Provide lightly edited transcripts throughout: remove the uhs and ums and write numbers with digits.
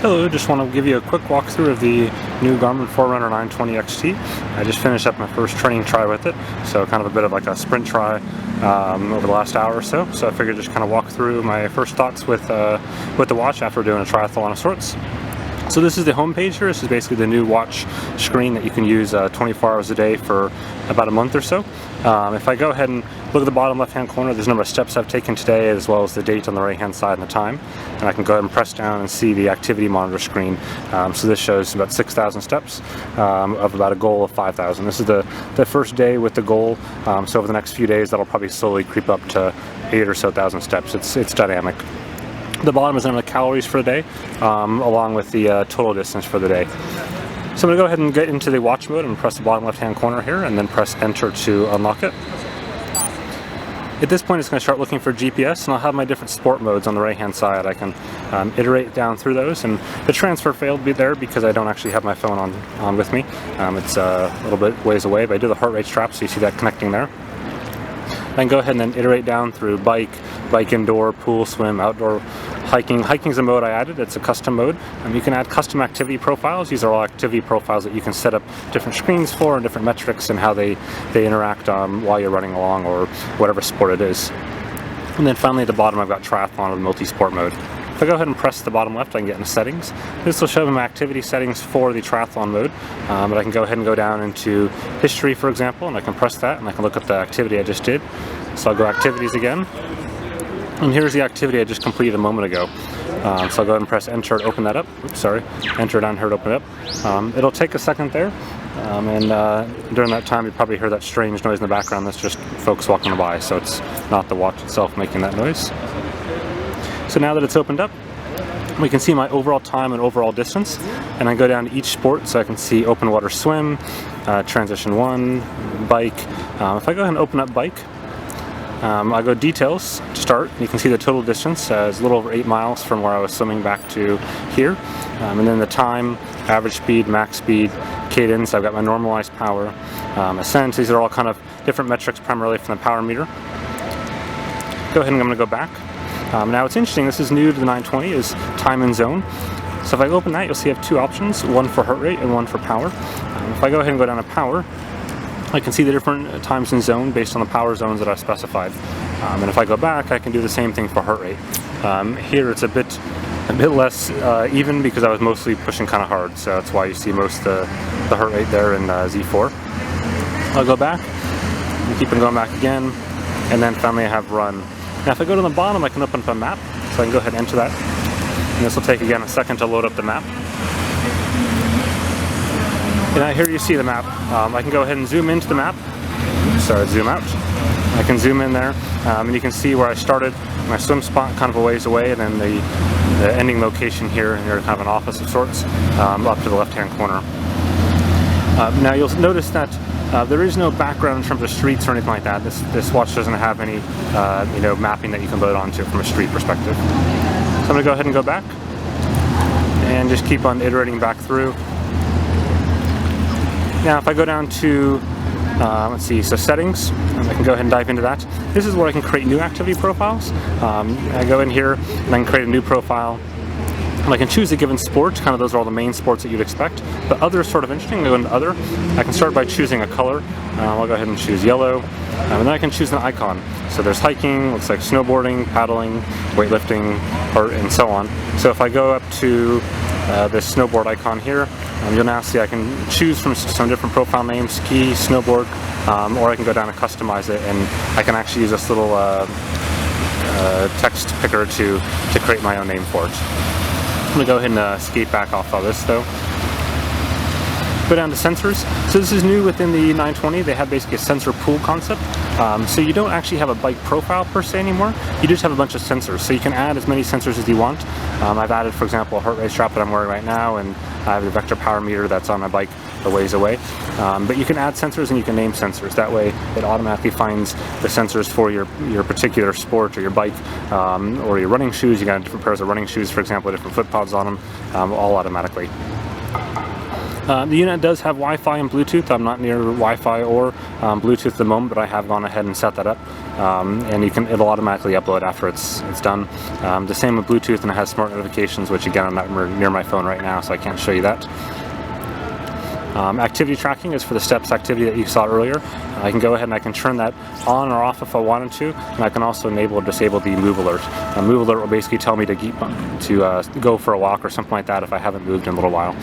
Hello, just want to give you a quick walkthrough of the new Garmin FR920XT. I just finished up my first training try with it, so kind of a bit of like a sprint try over the last hour or so. So I figured just kind of walk through my first thoughts with the watch after doing a triathlon of sorts. So this is the home page here. This is basically the new watch screen that you can use 24 hours a day for about a month or so. If I go ahead and look at the bottom left hand corner, there's a number of steps I've taken today, as well as the date on the right hand side and the time. And I can go ahead and press down and see the activity monitor screen. So this shows about 6,000 steps of about a goal of 5,000. This is the first day with the goal. So over the next few days, that'll probably slowly creep up to 8,000 or so steps. It's dynamic. The bottom is the number of calories for the day, along with the total distance for the day. So I'm going to go ahead and get into the watch mode and press the bottom left hand corner here and then press enter to unlock it. At this point it's going to start looking for GPS, and I'll have my different sport modes on the right hand side. I can iterate down through those, and the transfer failed there because I don't actually have my phone on with me. It's a little bit ways away, but I do the heart rate strap, so you see that connecting there. I can go ahead and then iterate down through bike indoor, pool, swim, outdoor, hiking. Hiking is a mode I added. It's a custom mode. You can add custom activity profiles. These are all activity profiles that you can set up different screens for and different metrics and how they interact while you're running along or whatever sport it is. And then finally at the bottom I've got triathlon with multi-sport mode. If I go ahead and press the bottom left, I can get into settings. This will show me my activity settings for the triathlon mode, but I can go ahead and go down into history, for example, and I can press that and I can look at the activity I just did. So I'll go activities again, and here's the activity I just completed a moment ago. So I'll go ahead and press enter to open that up. Oops, sorry, enter down here to open it up. It'll take a second there, and during that time you probably hear that strange noise in the background. That's just folks walking by, so it's not the watch itself making that noise. So now that it's opened up, we can see my overall time and overall distance, and I go down to each sport so I can see open water swim, transition 1, bike. If I go ahead and open up bike, I go details to start. You can see the total distance is a little over 8 miles from where I was swimming back to here, and then the time, average speed, max speed, cadence. I've got my normalized power, ascent. These are all kind of different metrics primarily from the power meter. Go ahead and I'm going to go back. Now what's interesting, this is new to the 920, is time and zone. So if I open that, you'll see I have two options, one for heart rate and one for power. If I go ahead and go down to power, I can see the different times and zone based on the power zones that I've specified. And if I go back, I can do the same thing for heart rate. Here it's a bit less even because I was mostly pushing kind of hard, so that's why you see most the heart rate there in Z4. I'll go back, and keep on going back again, and then finally I have run. Now if I go to the bottom, I can open up a map, so I can go ahead and enter that. And this will take again a second to load up the map. And now here you see the map. I can go ahead and zoom into the map. Sorry, zoom out. I can zoom in there, and you can see where I started, my swim spot kind of a ways away, and then the ending location here, and here kind of an office of sorts, up to the left-hand corner. Now you'll notice that there is no background in terms of streets or anything like that. This watch doesn't have any mapping that you can load onto from a street perspective. So I'm going to go ahead and go back and just keep on iterating back through. Now if I go down to let's see, so settings, I can go ahead and dive into that. This is where I can create new activity profiles. I go in here and I can create a new profile. I can choose a given sport, kind of those are all the main sports that you'd expect, but other is sort of interesting. I go into other. I can start by choosing a color. I'll go ahead and choose yellow, and then I can choose an icon. So there's hiking, looks like snowboarding, paddling, weightlifting, and so on. So if I go up to this snowboard icon here, you'll now see I can choose from some different profile names, ski, snowboard, or I can go down and customize it, and I can actually use this little text picker to create my own name for it. I'm going to go ahead and skate back off of this though. Go down to sensors. So this is new within the 920. They have basically a sensor pool concept. So you don't actually have a bike profile per se anymore. You just have a bunch of sensors. So you can add as many sensors as you want. I've added, for example, a heart rate strap that I'm wearing right now, and I have the vector power meter that's on my bike a ways away. But you can add sensors and you can name sensors. That way it automatically finds the sensors for your particular sport or your bike or your running shoes. You got different pairs of running shoes, for example, different foot pods on them, all automatically. The unit does have Wi-Fi and Bluetooth. I'm not near Wi-Fi or Bluetooth at the moment, but I have gone ahead and set that up, and it'll automatically upload after it's done. The same with Bluetooth, and it has smart notifications, which again I'm not near my phone right now, so I can't show you that. Activity tracking is for the steps activity that you saw earlier. I can go ahead and I can turn that on or off if I wanted to, and I can also enable or disable the move alert. Move alert will basically tell me to go for a walk or something like that if I haven't moved in a little while.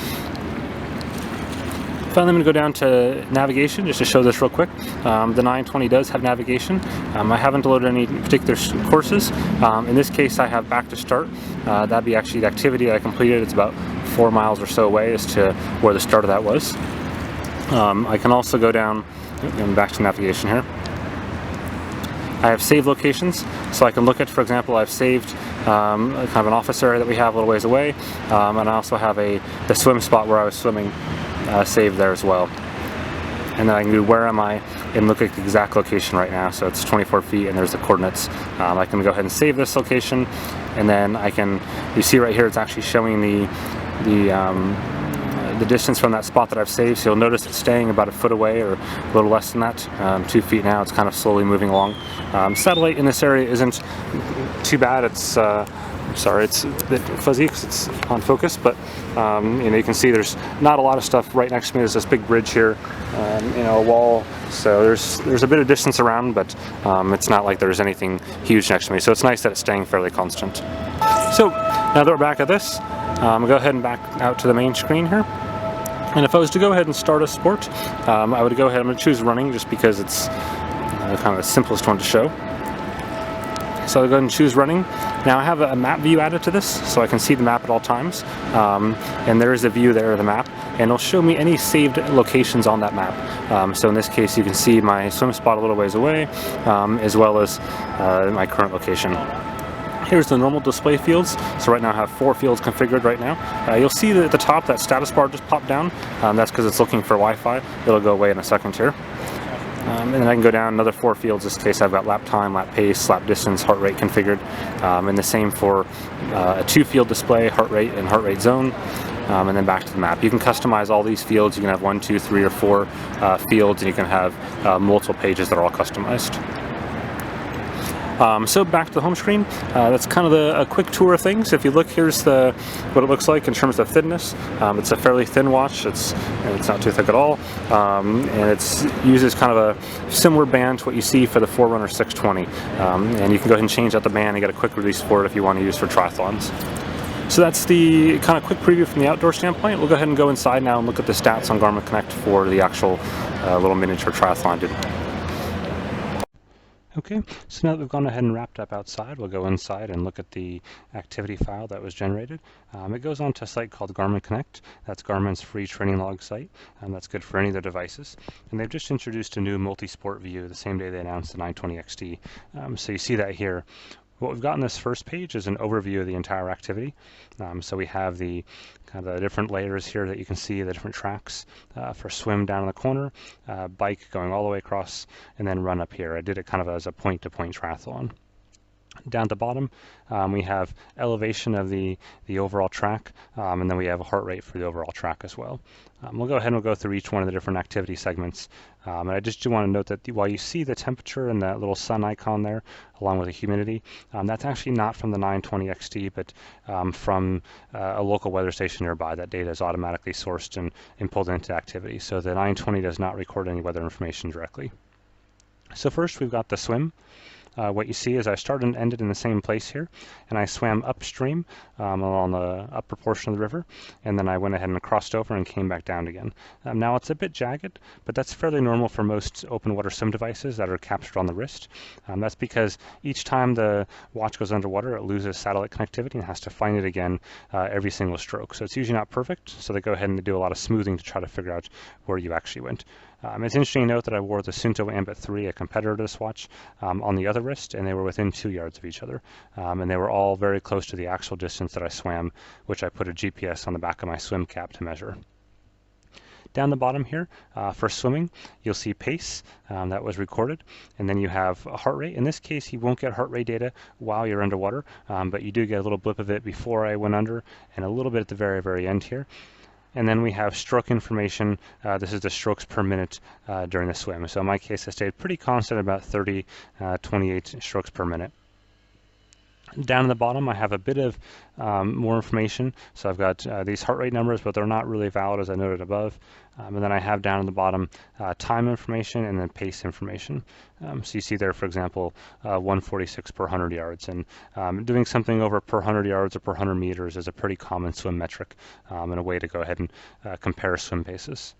Finally, I'm going to go down to navigation just to show this real quick. The 920 does have navigation. I haven't loaded any particular courses. In this case, I have back to start. That'd be actually the activity that I completed. It's about 4 miles or so away as to where the start of that was. I can also go down and back to navigation here. I have saved locations, so I can look at, for example, I've saved kind of an office area that we have a little ways away, and I also have the swim spot where I was swimming saved there as well. And then I can do where am I and look at the exact location right now. So it's 24 feet and there's the coordinates. I can go ahead and save this location, and then you see right here it's actually showing the distance from that spot that I've saved. So you'll notice it's staying about a foot away or a little less than that. 2 feet now. It's kind of slowly moving along. Satellite in this area isn't too bad. It's sorry, it's a bit fuzzy because it's on focus, but you can see there's not a lot of stuff right next to me. There's this big bridge here, a wall, so there's a bit of distance around, but it's not like there's anything huge next to me, so it's nice that it's staying fairly constant. So now that we're back at this, I'll go ahead and back out to the main screen here. And if I was to go ahead and start a sport, I would go ahead, I'm going to choose running just because it's kind of the simplest one to show. So I'll go ahead and choose running. Now I have a map view added to this, so I can see the map at all times. And there is a view there of the map, and it'll show me any saved locations on that map. So in this case, you can see my swim spot a little ways away, as well as my current location. Here's the normal display fields. So right now I have 4 fields configured right now. You'll see that at the top that status bar just popped down. That's because it's looking for Wi-Fi. It'll go away in a second here. And then I can go down another 4 fields. In this case I've got lap time, lap pace, lap distance, heart rate configured. And the same for a 2-field display, heart rate and heart rate zone. And then back to the map. You can customize all these fields. You can have 1, 2, 3, or 4 fields, and you can have multiple pages that are all customized. So back to the home screen. That's kind of a quick tour of things. If you look, here's what it looks like in terms of thinness. It's a fairly thin watch. It's not too thick at all, and it uses kind of a similar band to what you see for the Forerunner 620. And you can go ahead and change out the band and get a quick release for it if you want to use for triathlons. So that's the kind of quick preview from the outdoor standpoint. We'll go ahead and go inside now and look at the stats on Garmin Connect for the actual little miniature triathlon I did. Okay, so now that we've gone ahead and wrapped up outside, we'll go inside and look at the activity file that was generated. It goes on to a site called Garmin Connect. That's Garmin's free training log site. That's good for any of their devices. And they've just introduced a new multi-sport view the same day they announced the 920XT. So you see that here. What we've got on this first page is an overview of the entire activity. So we have the kind of the different layers here that you can see, the different tracks for swim down in the corner, bike going all the way across, and then run up here. I did it kind of as a point-to-point triathlon. Down at the bottom, we have elevation of the overall track, and then we have a heart rate for the overall track as well. We'll go ahead and we'll go through each one of the different activity segments. And I just do want to note that while you see the temperature and that little sun icon there, along with the humidity, that's actually not from the 920XT, but from a local weather station nearby. That data is automatically sourced and pulled into activity. So the 920 does not record any weather information directly. So first we've got the swim. What you see is I started and ended in the same place here, and I swam upstream along the upper portion of the river, and then I went ahead and crossed over and came back down again. Now it's a bit jagged, but that's fairly normal for most open water swim devices that are captured on the wrist. That's because each time the watch goes underwater, it loses satellite connectivity and has to find it again every single stroke. So it's usually not perfect, so they go ahead and do a lot of smoothing to try to figure out where you actually went. It's interesting to note that I wore the Suunto Ambit 3, a competitor to this watch, on the other wrist, and they were within 2 yards of each other. And they were all very close to the actual distance that I swam, which I put a GPS on the back of my swim cap to measure. Down the bottom here, for swimming, you'll see pace that was recorded, and then you have a heart rate. In this case, you won't get heart rate data while you're underwater, but you do get a little blip of it before I went under and a little bit at the very, very end here. And then we have stroke information. This is the strokes per minute during the swim. So in my case, I stayed pretty constant, about 30, 28 strokes per minute. Down in the bottom, I have a bit of more information. So I've got these heart rate numbers, but they're not really valid as I noted above. And then I have down in the bottom time information and then pace information. So you see there, for example, 146 per 100 yards. And doing something over per 100 yards or per 100 meters is a pretty common swim metric and a way to go ahead and compare swim paces.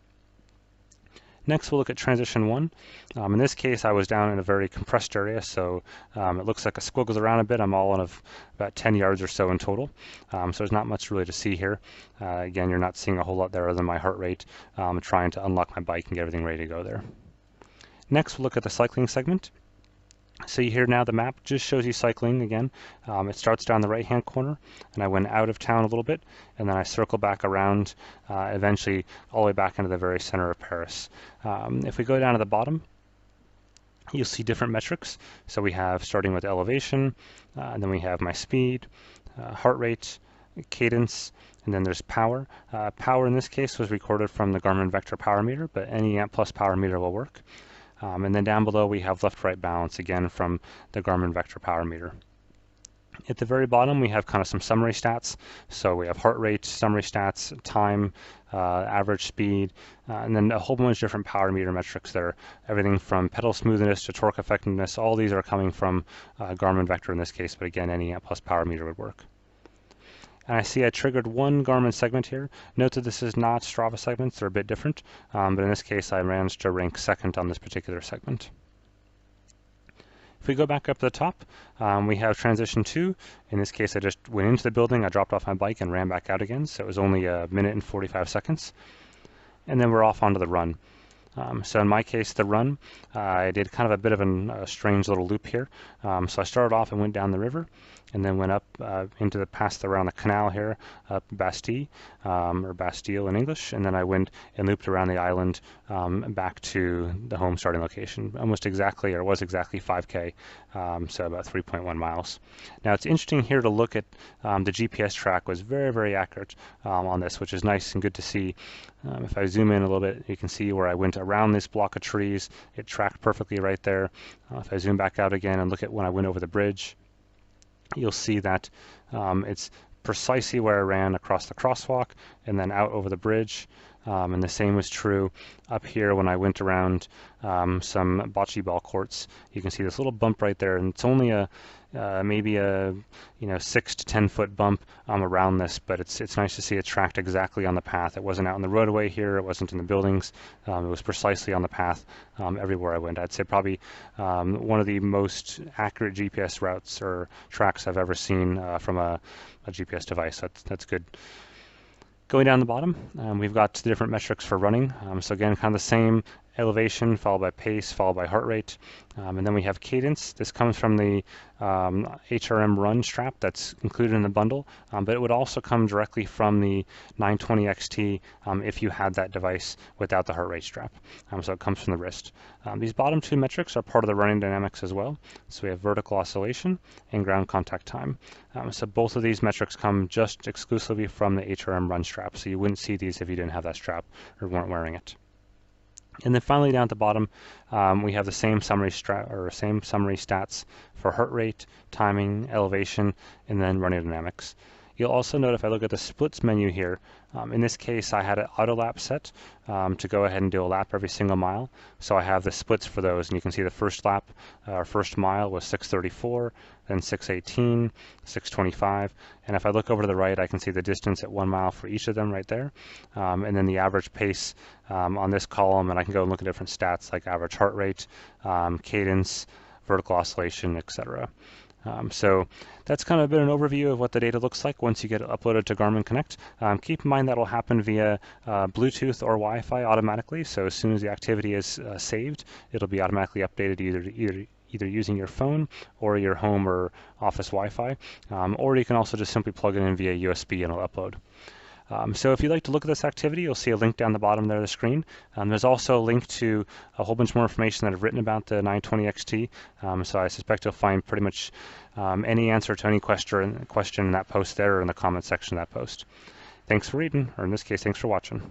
Next, we'll look at transition 1. In this case, I was down in a very compressed area, so it looks like it squiggles around a bit. I'm all in about 10 yards or so in total, so there's not much really to see here. Again, you're not seeing a whole lot there other than my heart rate. I'm trying to unlock my bike and get everything ready to go there. Next, we'll look at the cycling segment. So here now the map just shows you cycling again. It starts down the right hand corner, and I went out of town a little bit, and then I circle back around, eventually all the way back into the very center of Paris. If we go down to the bottom, you'll see different metrics. So we have starting with elevation, and then we have my speed, heart rate, cadence, and then there's power. Power in this case was recorded from the Garmin Vector Power Meter, but any amp plus power meter will work. And then down below we have left-right balance, again from the Garmin Vector Power Meter. At the very bottom we have kind of some summary stats. So we have heart rate, summary stats, time, average speed, and then a whole bunch of different power meter metrics there. Everything from pedal smoothness to torque effectiveness, all these are coming from Garmin Vector in this case, but again any amp plus power meter would work. And I see I triggered one Garmin segment here. Note that this is not Strava segments, they're a bit different, but in this case I managed to rank second on this particular segment. If we go back up to the top, we have transition 2. In this case I just went into the building, I dropped off my bike and ran back out again, so it was only a minute and 45 seconds. And then we're off onto the run. So in my case, the run, I did kind of a bit of a strange little loop here. So I started off and went down the river, and then went up into around the canal here, up Bastille, or Bastille in English, and then I went and looped around the island back to the home starting location, almost exactly, or was exactly 5K, so about 3.1 miles. Now it's interesting here to look at the GPS track was very, very accurate on this, which is nice and good to see. If I zoom in a little bit, you can see where I went around this block of trees. It tracked perfectly right there. If I zoom back out again and look at when I went over the bridge, you'll see that it's precisely where I ran across the crosswalk and then out over the bridge. And the same was true up here when I went around some bocce ball courts. You can see this little bump right there, and it's only maybe a 6 to 10 foot bump around this, but it's nice to see it tracked exactly on the path. It wasn't out in the roadway here, it wasn't in the buildings, it was precisely on the path everywhere I went. I'd say probably one of the most accurate GPS routes or tracks I've ever seen from a GPS device. That's good. Going down the bottom, we've got the different metrics for running. So again, kind of the same: elevation followed by pace followed by heart rate, and then we have cadence. This comes from the HRM run strap that's included in the bundle, but it would also come directly from the 920XT if you had that device without the heart rate strap. So it comes from the wrist. These bottom two metrics are part of the running dynamics as well. So we have vertical oscillation and ground contact time. So both of these metrics come just exclusively from the HRM run strap. So you wouldn't see these if you didn't have that strap or weren't wearing it. And then finally down at the bottom, we have the same summary stats for heart rate, timing, elevation, and then running dynamics. You'll also note if I look at the splits menu here, in this case I had an auto lap set to go ahead and do a lap every single mile. So I have the splits for those, and you can see the first lap, or first mile was 6:34, then 6:18, 6:25, and if I look over to the right I can see the distance at 1 mile for each of them right there, and then the average pace on this column, and I can go and look at different stats like average heart rate, cadence, vertical oscillation, etc. So that's kind of been an overview of what the data looks like once you get it uploaded to Garmin Connect. Keep in mind that will happen via Bluetooth or Wi-Fi automatically. So as soon as the activity is saved, it'll be automatically updated either using your phone or your home or office Wi-Fi, or you can also just simply plug it in via USB and it'll upload. So if you'd like to look at this activity, you'll see a link down the bottom there of the screen. There's also a link to a whole bunch more information that I've written about the 920XT. So I suspect you'll find pretty much any answer to any question in that post there or in the comment section of that post. Thanks for reading, or in this case, thanks for watching.